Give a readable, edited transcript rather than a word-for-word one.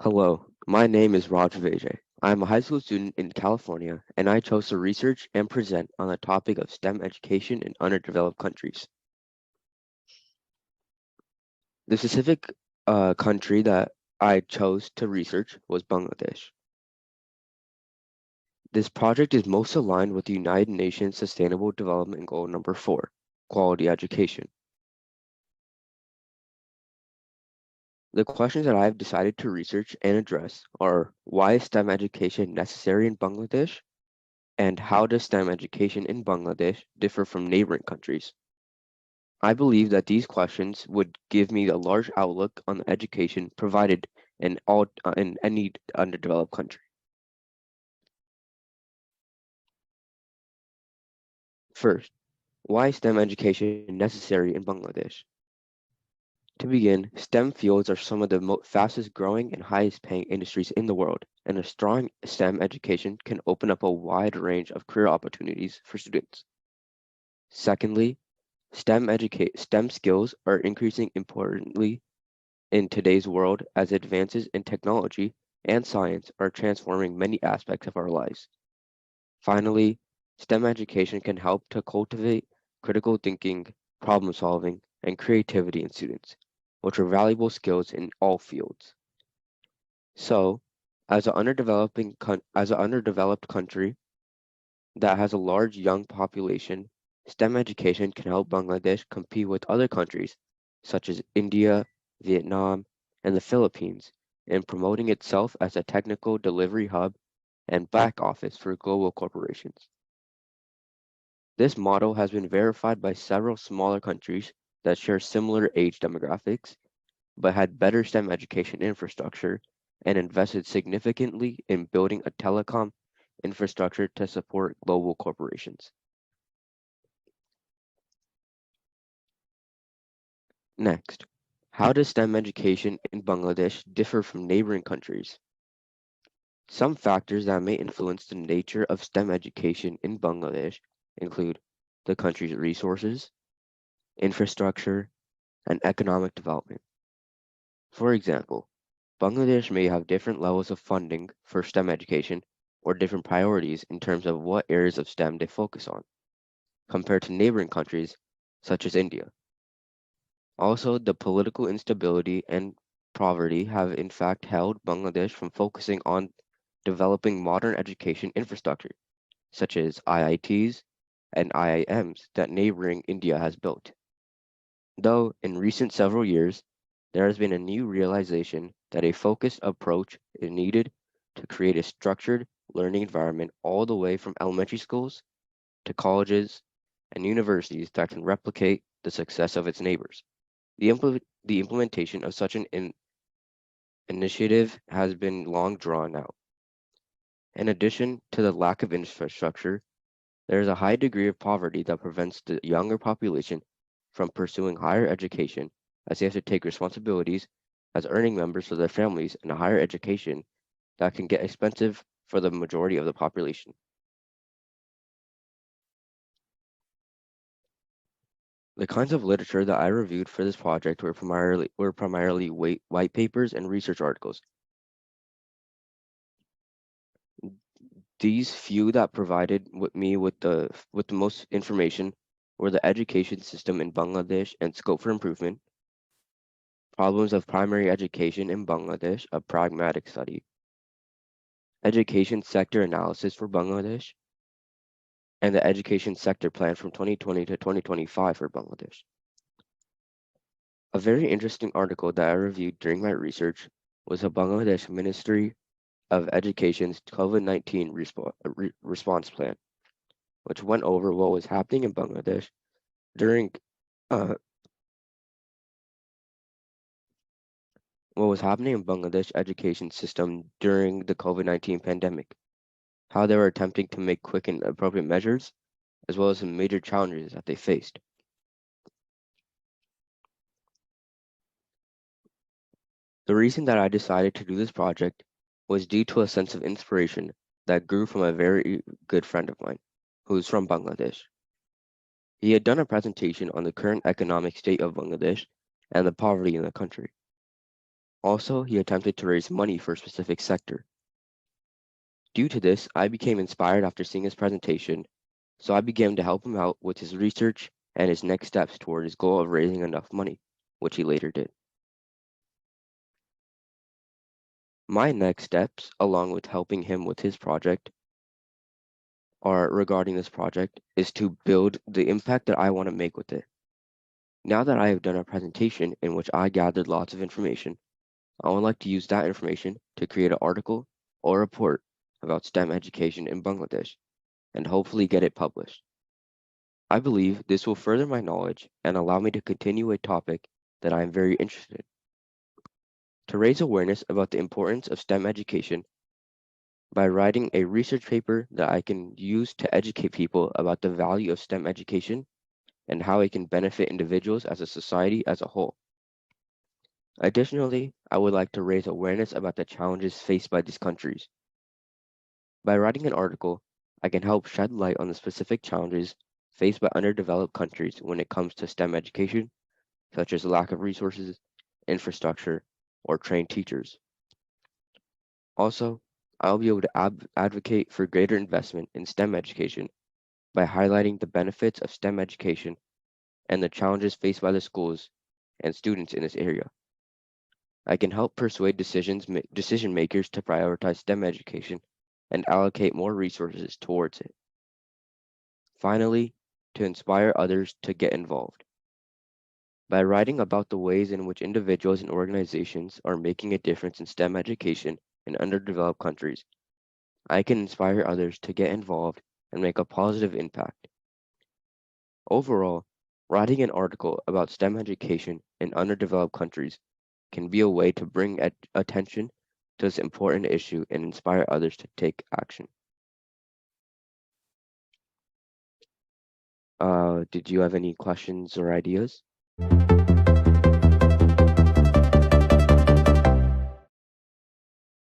Hello, my name is Raj Vijay. I am a high school student in California, and I chose to research and present on the topic of STEM education in underdeveloped countries. The specific country that I chose to research was Bangladesh. This project is most aligned with the United Nations Sustainable Development Goal number 4, quality education. The questions that I have decided to research and address are: why is STEM education necessary in Bangladesh? And how does STEM education in Bangladesh differ from neighboring countries? I believe that these questions would give me a large outlook on the education provided in any underdeveloped country. First, why is STEM education necessary in Bangladesh? To begin, STEM fields are some of the fastest growing and highest paying industries in the world, and a strong STEM education can open up a wide range of career opportunities for students. Secondly, STEM skills are increasing importantly in today's world as advances in technology and science are transforming many aspects of our lives. Finally, STEM education can help to cultivate critical thinking, problem solving, and creativity in students, which are valuable skills in all fields. So, as an underdeveloped country that has a large young population, STEM education can help Bangladesh compete with other countries such as India, Vietnam, and the Philippines in promoting itself as a technical delivery hub and back office for global corporations. This model has been verified by several smaller countries that share similar age demographics, but had better STEM education infrastructure and invested significantly in building a telecom infrastructure to support global corporations. Next, how does STEM education in Bangladesh differ from neighboring countries? Some factors that may influence the nature of STEM education in Bangladesh include the country's resources, infrastructure, and economic development. For example, Bangladesh may have different levels of funding for STEM education or different priorities in terms of what areas of STEM they focus on, compared to neighboring countries such as India. Also, the political instability and poverty have in fact held Bangladesh from focusing on developing modern education infrastructure, such as IITs and IIMs that neighboring India has built. Though in recent several years, there has been a new realization that a focused approach is needed to create a structured learning environment all the way from elementary schools to colleges and universities that can replicate the success of its neighbors. The implementation of such an initiative has been long drawn out. In addition to the lack of infrastructure, there is a high degree of poverty that prevents the younger population from pursuing higher education as they have to take responsibilities as earning members for their families in a higher education that can get expensive for the majority of the population. The kinds of literature that I reviewed for this project were primarily white papers and research articles. These few that provided me with the most information were the education system in Bangladesh and scope for improvement, problems of primary education in Bangladesh, a pragmatic study, education sector analysis for Bangladesh, and the education sector plan from 2020 to 2025 for Bangladesh. A very interesting article that I reviewed during my research was the Bangladesh Ministry of Education's COVID-19 response plan, which went over what was happening in Bangladesh during uh, what was happening in Bangladesh education system during the COVID-19 pandemic, how they were attempting to make quick and appropriate measures, as well as some major challenges that they faced. The reason that I decided to do this project was due to a sense of inspiration that grew from a very good friend of mine who is from Bangladesh. He had done a presentation on the current economic state of Bangladesh and the poverty in the country. Also, he attempted to raise money for a specific sector. Due to this, I became inspired after seeing his presentation, so I began to help him out with his research and his next steps toward his goal of raising enough money, which he later did. My next steps, along with helping him with his project, are regarding this project, is to build the impact that I want to make with it. Now that I have done a presentation in which I gathered lots of information, I would like to use that information to create an article or report about STEM education in Bangladesh and hopefully get it published. I believe this will further my knowledge and allow me to continue a topic that I am very interested in. To raise awareness about the importance of STEM education by writing a research paper that I can use to educate people about the value of STEM education and how it can benefit individuals as a society as a whole. Additionally, I would like to raise awareness about the challenges faced by these countries. By writing an article, I can help shed light on the specific challenges faced by underdeveloped countries when it comes to STEM education, such as lack of resources, infrastructure, or trained teachers. Also, I'll be able to advocate for greater investment in STEM education by highlighting the benefits of STEM education and the challenges faced by the schools and students in this area. I can help persuade decision makers to prioritize STEM education and allocate more resources towards it. Finally, to inspire others to get involved. By writing about the ways in which individuals and organizations are making a difference in STEM education in underdeveloped countries, I can inspire others to get involved and make a positive impact. Overall, writing an article about STEM education in underdeveloped countries can be a way to bring attention to this important issue and inspire others to take action. Did you have any questions or ideas?